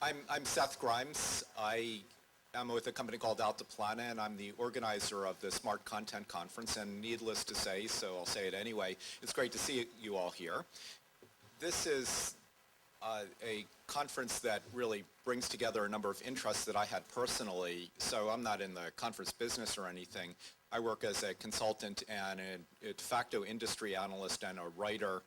I'm Seth Grimes. I am with a company called Altiplana, and I'm the organizer of the Smart Content Conference. And needless to say, so I'll say it anyway, it's great to see you all here. This is a conference that really brings together a number of interests that I had personally. So I'm not in the conference business or anything. I work as a consultant and a de facto industry analyst and a writer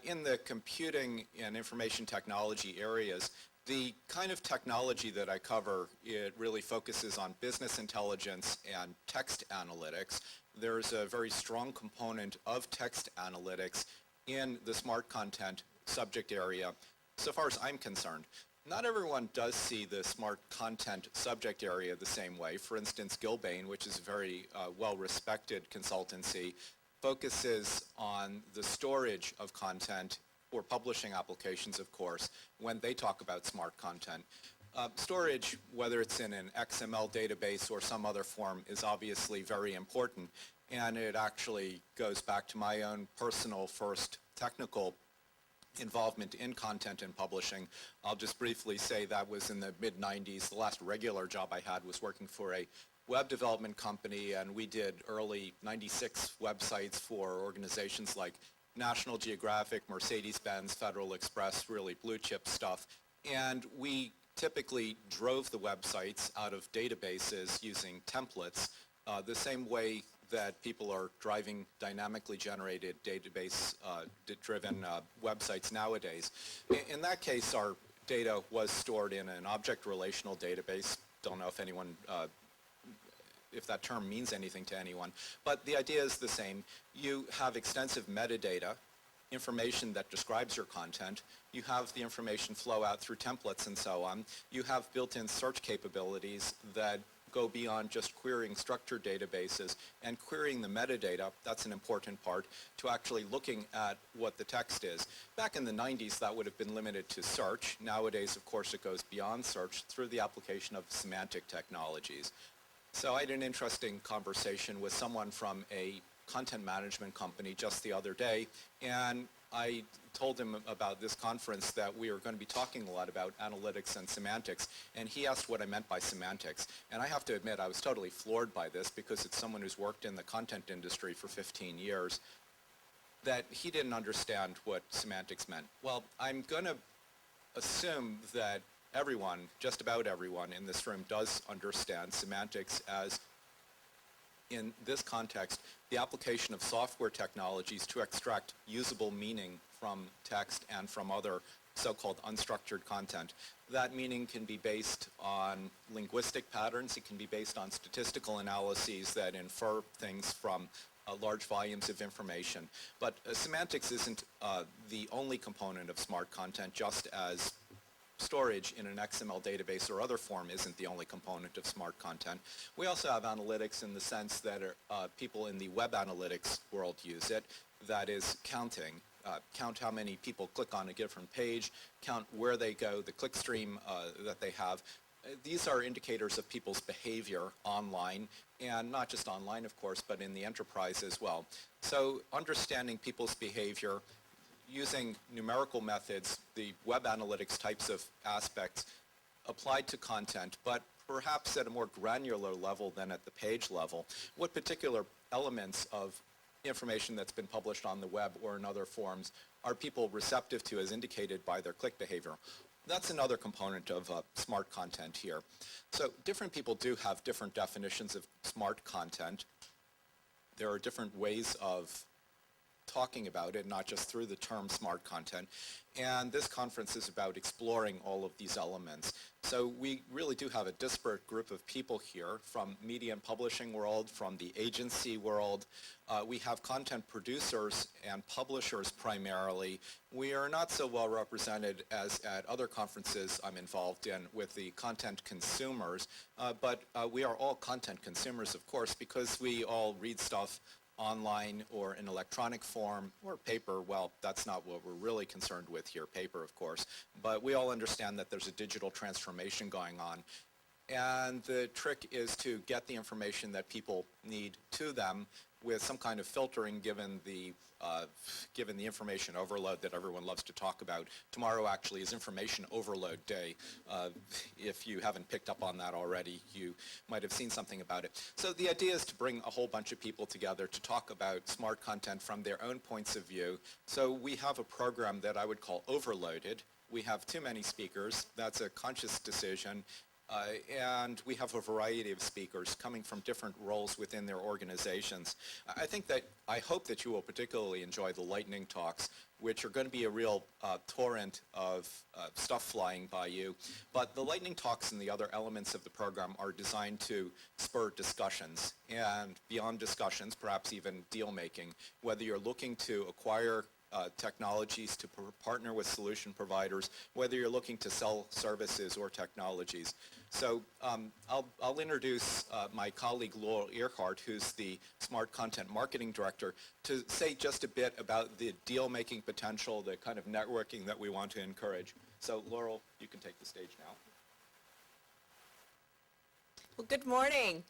in the computing and information technology areas. The kind of technology that I cover, it really focuses on business intelligence and text analytics. There's a very strong component of text analytics in the smart content subject area, so far as I'm concerned. Not everyone does see the smart content subject area the same way. For instance, Gilbane, which is a very well-respected consultancy, focuses on the storage of content or publishing applications, of course, when they talk about smart content. Storage, whether it's in an XML database or some other form, is obviously very important, and it actually goes back to my own personal first technical involvement in content and publishing. I'll just briefly say that was in the mid-90s. The last regular job I had was working for a web development company, and we did early 96 websites for organizations like National Geographic, Mercedes-Benz, Federal Express, really blue chip stuff. And we typically drove the websites out of databases using templates, the same way that people are driving dynamically generated database-driven websites nowadays. In that case, our data was stored in an object relational database. Don't know if anyone if that term means anything to anyone. But the idea is the same. You have extensive metadata, information that describes your content. You have the information flow out through templates and so on. You have built-in search capabilities that go beyond just querying structured databases and querying the metadata. That's an important part, to actually looking at what the text is. Back in the 90s, that would have been limited to search. Nowadays, of course, it goes beyond search through the application of semantic technologies. So I had an interesting conversation with someone from a content management company just the other day, and I told him about this conference that we are going to be talking a lot about analytics and semantics, and he asked what I meant by semantics. And I have to admit, I was totally floored by this because it's someone who's worked in the content industry for 15 years, that he didn't understand what semantics meant. Well, I'm going to assume that everyone, just about everyone in this room, does understand semantics as, in this context, the application of software technologies to extract usable meaning from text and from other so-called unstructured content. That meaning can be based on linguistic patterns. It can be based on statistical analyses that infer things from large volumes of information. But semantics isn't the only component of smart content, just as storage in an XML database or other form isn't the only component of smart content. We also have analytics in the sense that people in the web analytics world use it. That is counting. Count how many people click on a different page, count where they go, the clickstream that they have. These are indicators of people's behavior online, and not just online, of course, but in the enterprise as well. So understanding people's behavior, using numerical methods, the web analytics types of aspects applied to content, but perhaps at a more granular level than at the page level. What particular elements of information that's been published on the web or in other forms are people receptive to as indicated by their click behavior? That's another component of smart content here. So different people do have different definitions of smart content. There are different ways of talking about it, not just through the term smart content. And this conference is about exploring all of these elements. So we really do have a disparate group of people here from media and publishing world, from the agency world. We have content producers and publishers primarily. We are not so well represented as at other conferences I'm involved in with the content consumers, but we are all content consumers, of course, because we all read stuff online or in electronic form or paper. Well, that's not what we're really concerned with here, paper, of course. But we all understand that there's a digital transformation going on. And the trick is to get the information that people need to them with some kind of filtering given the information overload that everyone loves to talk about. Tomorrow actually is information overload day. If you haven't picked up on that already, you might have seen something about it. So the idea is to bring a whole bunch of people together to talk about smart content from their own points of view. So we have a program that I would call overloaded. We have too many speakers. That's a conscious decision. And we have a variety of speakers coming from different roles within their organizations. I hope that you will particularly enjoy the lightning talks, which are going to be a real torrent of stuff flying by you. But the lightning talks and the other elements of the program are designed to spur discussions, and beyond discussions, perhaps even deal making, whether you're looking to acquire technologies to partner with solution providers, whether you're looking to sell services or technologies. So I'll introduce my colleague Laurel Earhart, who's the Smart Content Marketing Director, to say just a bit about the deal-making potential, the kind of networking that we want to encourage. So Laurel, you can take the stage now. Well, good morning.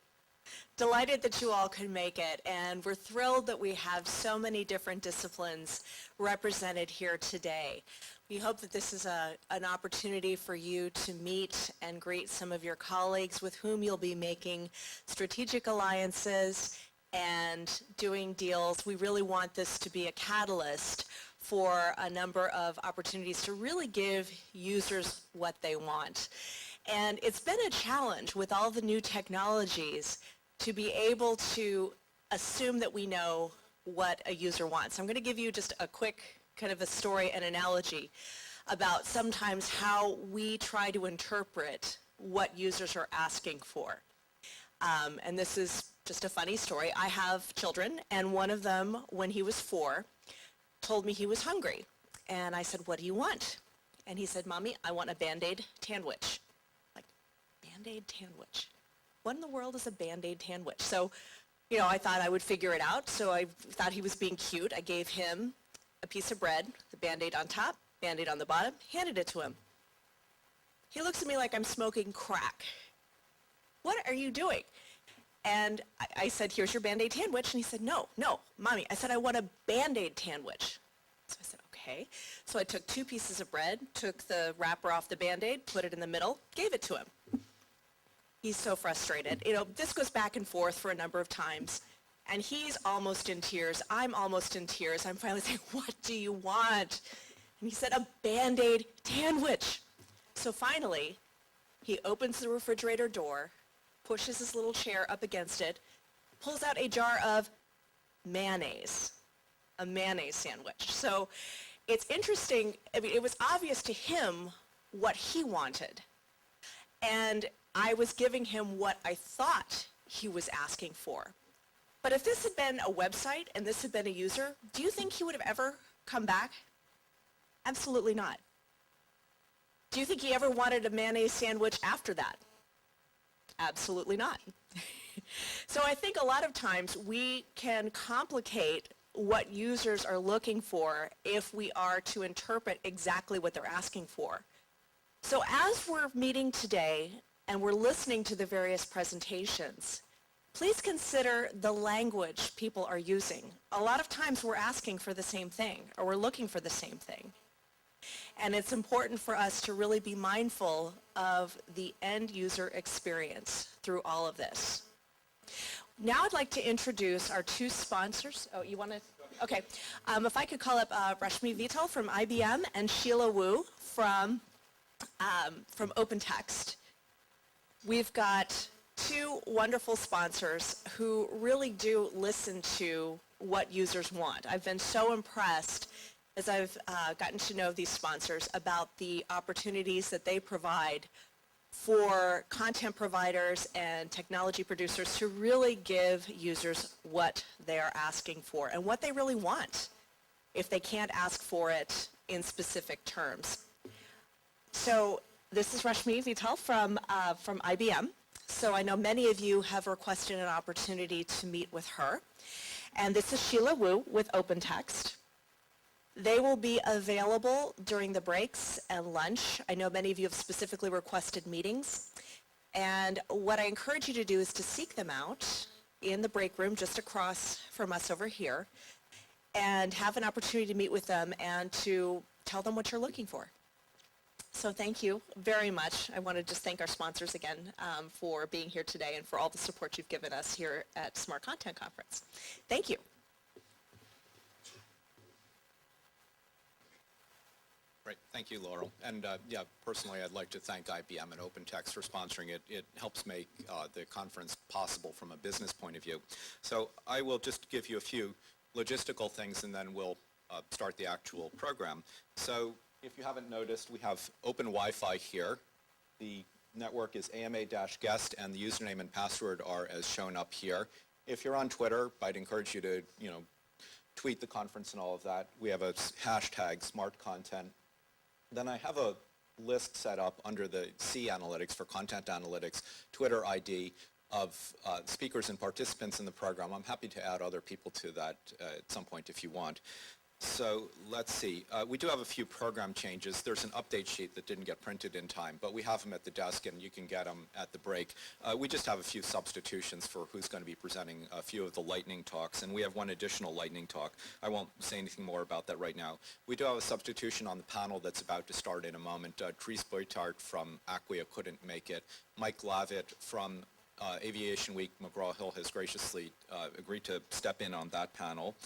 Delighted that you all could make it, and we're thrilled that we have so many different disciplines represented here today. We hope that this is an opportunity for you to meet and greet some of your colleagues with whom you'll be making strategic alliances and doing deals. We really want this to be a catalyst for a number of opportunities to really give users what they want. And it's been a challenge with all the new technologies to be able to assume that we know what a user wants. I'm going to give you just a quick kind of a story and analogy about sometimes how we try to interpret what users are asking for. And this is just a funny story. I have children, and one of them, when he was 4, told me he was hungry. And I said, "What do you want?" And he said, "Mommy, I want a Band-Aid Tanwich." Like, Band-Aid Tanwich? What in the world is a Band-Aid Tanwich? So, I thought I would figure it out. So I thought he was being cute. I gave him a piece of bread, the Band-Aid on top, Band-Aid on the bottom, handed it to him. He looks at me like I'm smoking crack. "What are you doing?" And I said, "Here's your Band-Aid Tanwich." And he said, no, Mommy, I said I want a Band-Aid Tanwich. So I said, okay. So I took 2 pieces of bread, took the wrapper off the Band-Aid, put it in the middle, gave it to him. He's so frustrated. This goes back and forth for a number of times, and he's almost in tears. I'm almost in tears. I'm finally saying, "What do you want?" And he said, "A Band-Aid Tanwich." So finally, he opens the refrigerator door, pushes his little chair up against it, pulls out a jar of mayonnaise, a mayonnaise sandwich. So it's interesting. I mean, it was obvious to him what he wanted, and I was giving him what I thought he was asking for. But if this had been a website and this had been a user, do you think he would have ever come back? Absolutely not. Do you think he ever wanted a mayonnaise sandwich after that? Absolutely not. So I think a lot of times we can complicate what users are looking for if we are to interpret exactly what they're asking for. So as we're meeting today and we're listening to the various presentations, please consider the language people are using. A lot of times we're asking for the same thing, or we're looking for the same thing. And it's important for us to really be mindful of the end user experience through all of this. Now I'd like to introduce our 2 sponsors. Oh, you want to? Okay. If I could call up Rashmi Vital from IBM and Sheila Wu from OpenText. We've got 2 wonderful sponsors who really do listen to what users want. I've been so impressed as I've gotten to know these sponsors about the opportunities that they provide for content providers and technology producers to really give users what they are asking for and what they really want if they can't ask for it in specific terms. So this is Rashmi Vital from IBM. So I know many of you have requested an opportunity to meet with her. And this is Sheila Wu with OpenText. They will be available during the breaks and lunch. I know many of you have specifically requested meetings. And what I encourage you to do is to seek them out. in the break room just across from us over here and have an opportunity to meet with them and to tell them what you're looking for. So thank you very much. I want to just thank our sponsors again for being here today and for all the support you've given us here at Smart Content Conference. Thank you. Great. Thank you, Laurel. And yeah, personally, I'd like to thank IBM and OpenText for sponsoring it. It helps make the conference possible from a business point of view. So I will just give you a few logistical things, and then we'll start the actual program. So if you haven't noticed, we have open Wi-Fi here. The network is AMA-guest, and the username and password are as shown up here. If you're on Twitter, I'd encourage you to, tweet the conference and all of that. We have a hashtag #SmartContent. Then I have a list set up under the C Analytics for Content Analytics, Twitter ID of speakers and participants in the program. I'm happy to add other people to that at some point if you want. So let's see. We do have a few program changes. There's an update sheet that didn't get printed in time, but we have them at the desk and you can get them at the break. We just have a few substitutions for who's going to be presenting a few of the lightning talks, and we have one additional lightning talk. I won't say anything more about that right now. We do have a substitution on the panel that's about to start in a moment. Dries Boytart from Acquia couldn't make it. Mike Lavitt from Aviation Week McGraw-Hill has graciously agreed to step in on that panel.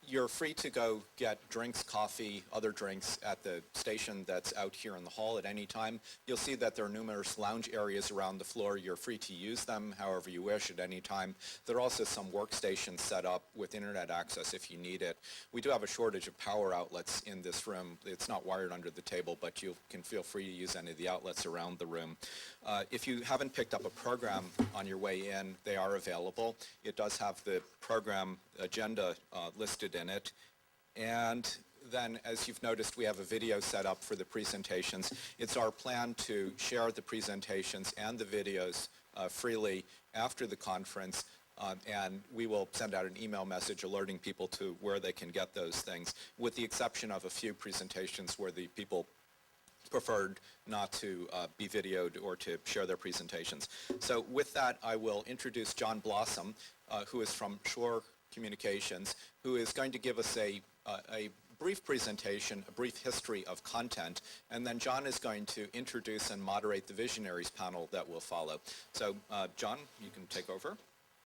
You're free to go get drinks, coffee, other drinks at the station that's out here in the hall at any time. You'll see that there are numerous lounge areas around the floor. You're free to use them however you wish at any time. There are also some workstations set up with internet access if you need it. We do have a shortage of power outlets in this room. It's not wired under the table, but you can feel free to use any of the outlets around the room. If you haven't picked up a program on your way in, they are available. It does have the program agenda listed in it. And then, as you've noticed, we have a video set up for the presentations. It's our plan to share the presentations and the videos freely after the conference, and we will send out an email message alerting people to where they can get those things, with the exception of a few presentations where the people preferred not to be videoed or to share their presentations. So with that, I will introduce John Blossom, who is from Shore Communications, who is going to give us a brief presentation, a brief history of content, and then John is going to introduce and moderate the Visionaries panel that will follow. So John, you can take over.